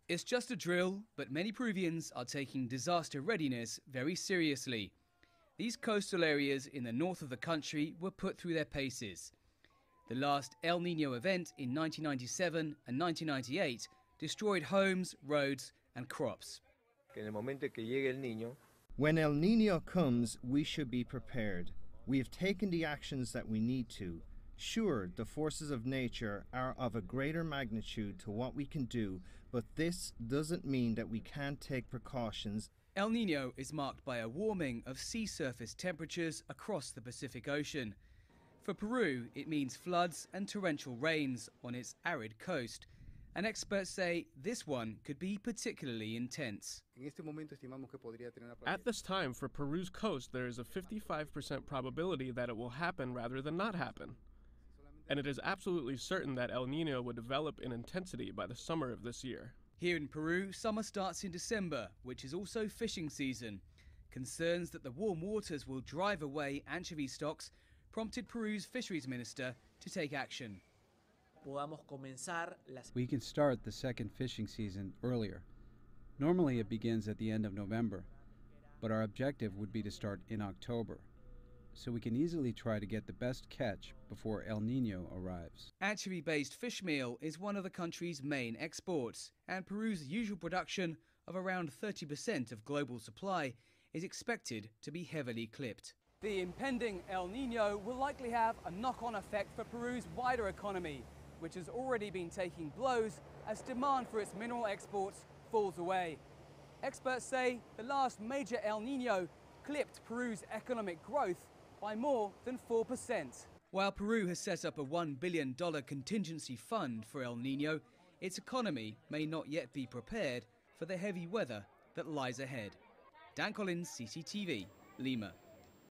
It's just a drill, but many Peruvians are taking disaster readiness very seriously. These coastal areas in the north of the country were put through their paces. The last El-Nino event in 1997 and 1998 destroyed homes, roads and crops. When El Nino comes, we should be prepared. We have taken the actions that we need to. Sure, the forces of nature are of a greater magnitude to what we can do, but this doesn't mean that we can't take precautions. El Nino is marked by a warming of sea surface temperatures across the Pacific Ocean. For Peru, it means floods and torrential rains on its arid coast. And experts say this one could be particularly intense. At this time, for Peru's coast, there is a 55% probability that it will happen rather than not happen. And it is absolutely certain that El Nino would develop in intensity by the summer of this year. Here in Peru, summer starts in December, which is also fishing season. Concerns that the warm waters will drive away anchovy stocks prompted Peru's fisheries minister to take action. We can start the second fishing season earlier. Normally it begins at the end of November, but our objective would be to start in October, so we can easily try to get the best catch before El Nino arrives. Anchovy-based fish meal is one of the country's main exports, and Peru's usual production of around 30% of global supply is expected to be heavily clipped. The impending El Nino will likely have a knock-on effect for Peru's wider economy, which has already been taking blows as demand for its mineral exports falls away. Experts say the last major El Nino clipped Peru's economic growth by more than 4%. While Peru has set up a $1 billion contingency fund for El Nino, its economy may not yet be prepared for the heavy weather that lies ahead. Dan Collyns, CCTV, Lima.